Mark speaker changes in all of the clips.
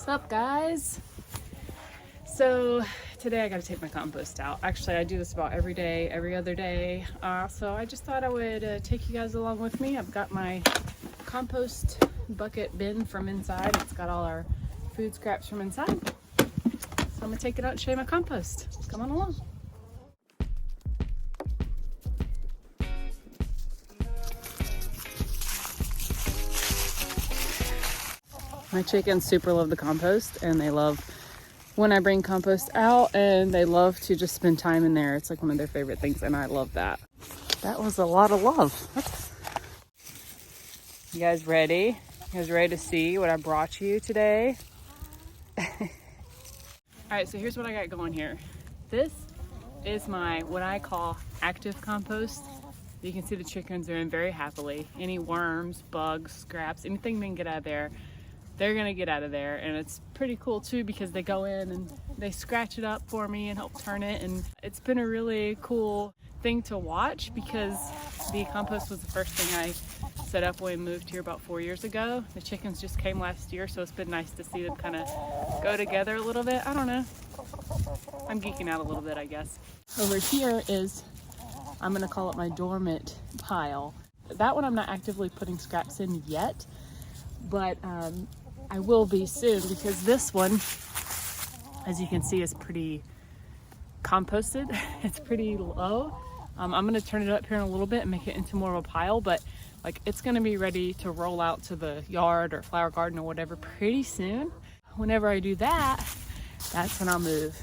Speaker 1: What's up, guys? So today I got to take my compost out. Actually, I do this about every day, every other day. So I just thought I would take you guys along with me. I've got my compost bucket bin from inside. It's got all our food scraps from inside. So I'm gonna take it out and show you my compost. Come on along. My chickens super love the compost, and they love when I bring compost out, and they love to just spend time in there. It's like one of their favorite things, and I love that. That was a lot of love. You guys ready? You guys ready to see what I brought you today? All right, so here's what I got going here. This is my, what I call active compost. You can see the chickens are in very happily. Any worms, bugs, scraps, anything they can get out of there, they're gonna get out of there. And it's pretty cool too, because they go in and they scratch it up for me and help turn it. And it's been a really cool thing to watch, because the compost was the first thing I set up when we moved here about 4 years ago. The chickens just came last year, so it's been nice to see them kind of go together a little bit. I don't know. I'm geeking out a little bit, I guess. Over here is, I'm gonna call it my dormant pile. That one I'm not actively putting scraps in yet, but I will be soon, because this one, as you can see, is pretty composted. It's pretty low. I'm gonna turn it up here in a little bit and make it into more of a pile, but like it's gonna be ready to roll out to the yard or flower garden or whatever pretty soon. Whenever I do that, that's when I'll move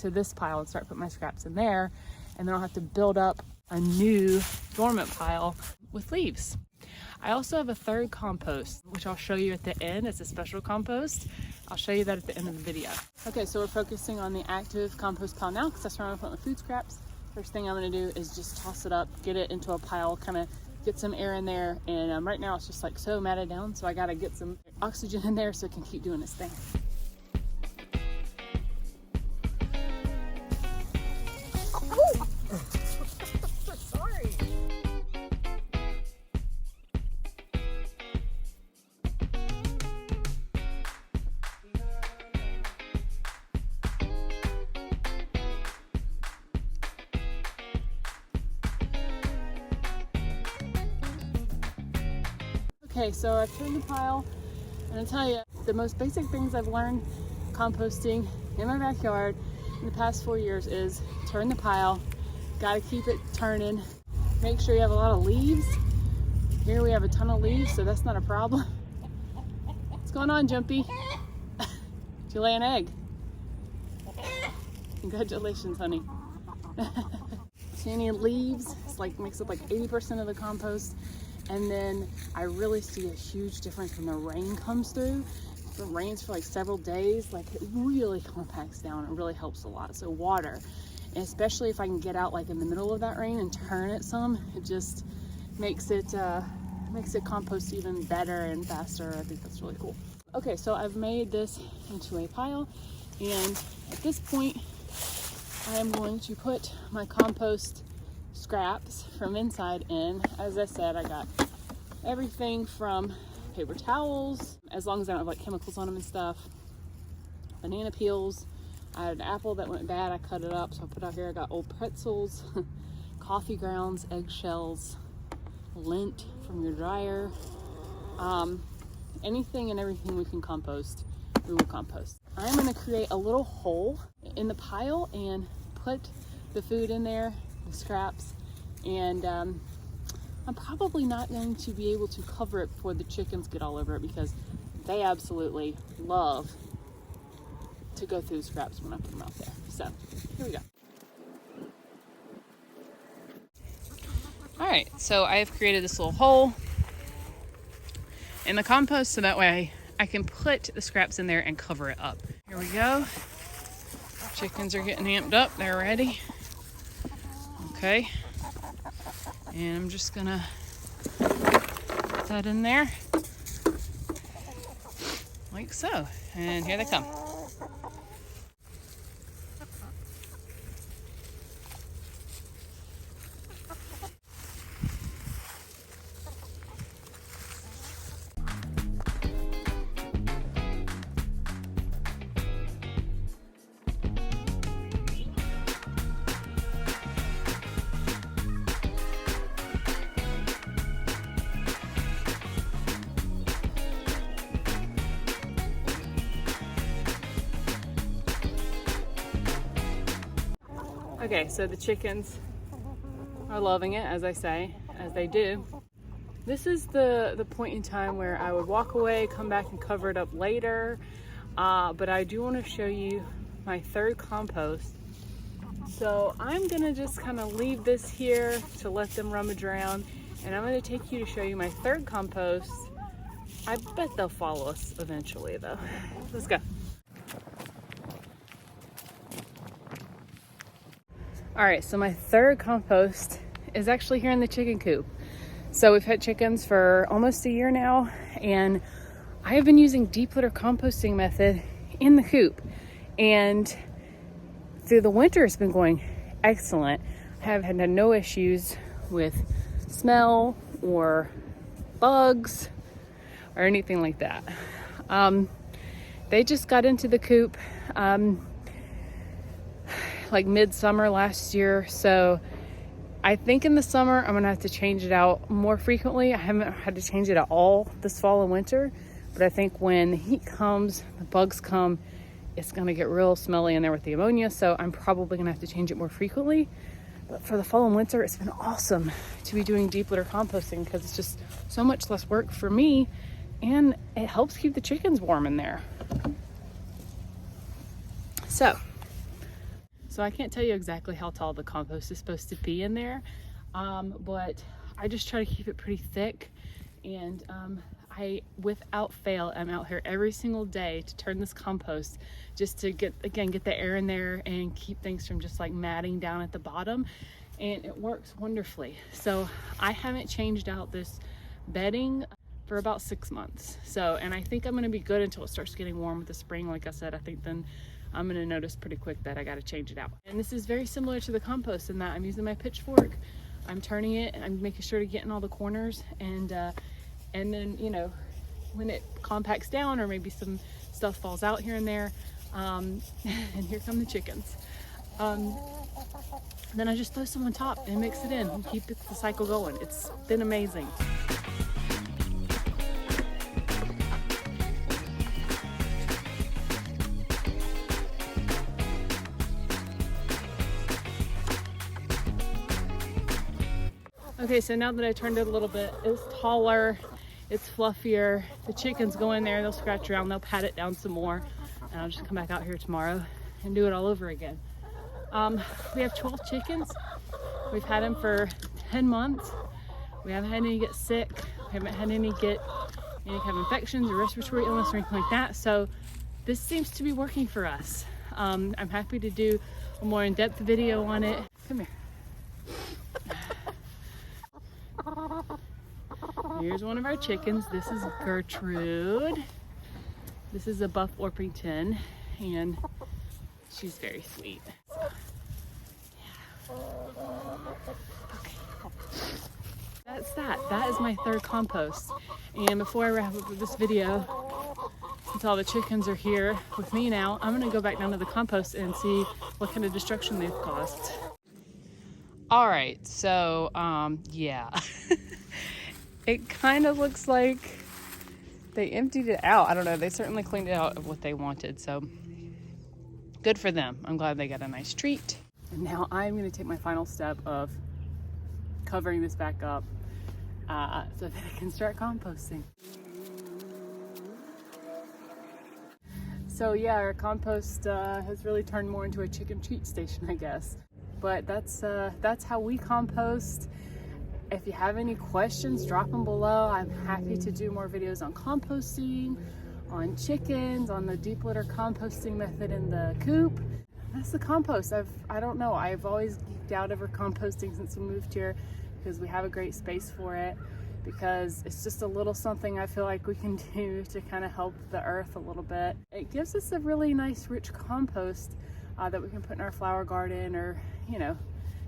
Speaker 1: to this pile and start putting my scraps in there, and then I'll have to build up a new dormant pile with leaves. I also have a third compost, which I'll show you at the end. It's a special compost. I'll show you that at the end of the video. Okay, so we're focusing on the active compost pile now, because that's where I'm gonna put my food scraps. First thing I'm gonna do is just toss it up, get it into a pile, kind of get some air in there. And right now it's just like so matted down, so I gotta get some oxygen in there so it can keep doing its thing. Okay, so I've turned the pile, and I'll tell you, the most basic things I've learned composting in my backyard in the past 4 years is turn the pile, gotta keep it turning, make sure you have a lot of leaves. Here we have a ton of leaves, so that's not a problem. What's going on, Jumpy? Did you lay an egg? Congratulations, honey. See any leaves? It's like makes up like 80% of the compost. And then I really see a huge difference when the rain comes through. If it rains for like several days, like it really compacts down. It really helps a lot. So water, and especially if I can get out like in the middle of that rain and turn it some, it just makes it compost even better and faster. I think that's really cool. Okay, so I've made this into a pile, and at this point, I am going to put my compost scraps from inside in. As I said, I got everything from paper towels, as long as I don't have like chemicals on them and stuff, banana peels. I had an apple that went bad, I cut it up, so I put out here. I got old pretzels, coffee grounds, eggshells, lint from your dryer. Anything and everything we can compost, we will compost. I'm going to create a little hole in the pile and put the food in there, the scraps, and I'm probably not going to be able to cover it before the chickens get all over it, because they absolutely love to go through the scraps when I put them out there. So here we go. All right, so I have created this little hole in the compost, so that way I can put the scraps in there and cover it up. Here we go. Chickens are getting amped up, they're ready. Okay, and I'm just gonna put that in there like so, and here they come. Okay, so the chickens are loving it, as I say, as they do. This is the point in time where I would walk away, come back and cover it up later. But I do want to show you my third compost. So I'm gonna just kind of leave this here to let them rummage around, and I'm gonna take you to show you my third compost. I bet they'll follow us eventually though. Let's go. All right, so my third compost is actually here in the chicken coop. So we've had chickens for almost a year now, and I have been using deep litter composting method in the coop. And through the winter, it's been going excellent. I have had no issues with smell or bugs or anything like that. They just got into the coop like midsummer last year, so I think in the summer I'm gonna have to change it out more frequently. I haven't had to change it at all this fall and winter, but I think when the heat comes, the bugs come, it's gonna get real smelly in there with the ammonia, so I'm probably gonna have to change it more frequently. But for the fall and winter, it's been awesome to be doing deep litter composting because it's just so much less work for me, and it helps keep the chickens warm in there. So I can't tell you exactly how tall the compost is supposed to be in there, but I just try to keep it pretty thick. And I, without fail, I'm out here every single day to turn this compost just to get the air in there and keep things from just like matting down at the bottom. And it works wonderfully. So I haven't changed out this bedding for about 6 months. So, and I think I'm gonna be good until it starts getting warm with the spring. Like I said, I think then I'm gonna notice pretty quick that I gotta change it out. And this is very similar to the compost in that I'm using my pitchfork, I'm turning it, and I'm making sure to get in all the corners, and then, you know, when it compacts down or maybe some stuff falls out here and there, and here come the chickens. Then I just throw some on top and mix it in and keep the cycle going. It's been amazing. Okay, so now that I turned it a little bit, it's taller, it's fluffier. The chickens go in there, they'll scratch around, they'll pat it down some more, and I'll just come back out here tomorrow and do it all over again. We have 12 chickens. We've had them for 10 months. We haven't had any get sick. We haven't had any get any kind of infections or respiratory illness or anything like that. So this seems to be working for us. I'm happy to do a more in-depth video on it. Come here. Here's one of our chickens. This is Gertrude. This is a buff Orpington, and she's very sweet. So, yeah. Okay. That's that. That is my third compost. And before I wrap up with this video, since all the chickens are here with me now, I'm gonna go back down to the compost and see what kind of destruction they've caused. All right, so yeah. It kind of looks like they emptied it out. I don't know, they certainly cleaned it out of what they wanted, so good for them. I'm glad they got a nice treat. And now I'm gonna take my final step of covering this back up so that I can start composting. So yeah, our compost has really turned more into a chicken treat station, I guess. But that's how we compost. If you have any questions, drop them below. I'm happy to do more videos on composting, on chickens, on the deep litter composting method in the coop. That's the compost. I don't know, I've always geeked out over composting since we moved here because we have a great space for it, because it's just a little something I feel like we can do to kind of help the earth a little bit. It gives us a really nice rich compost that we can put in our flower garden, or, you know,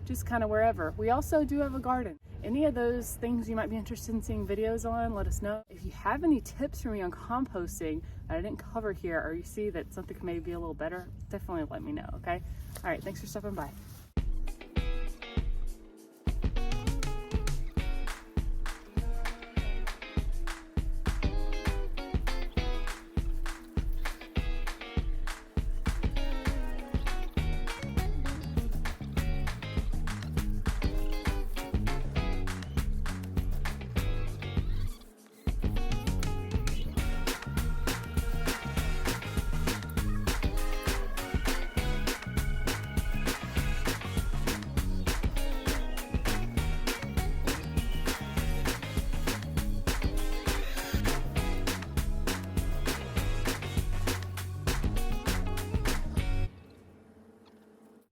Speaker 1: just kind of wherever. We also do have a garden. Any of those things you might be interested in seeing videos on, let us know. If you have any tips for me on composting that I didn't cover here, or you see that something can maybe be a little better, definitely let me know, okay? All right, thanks for stopping by.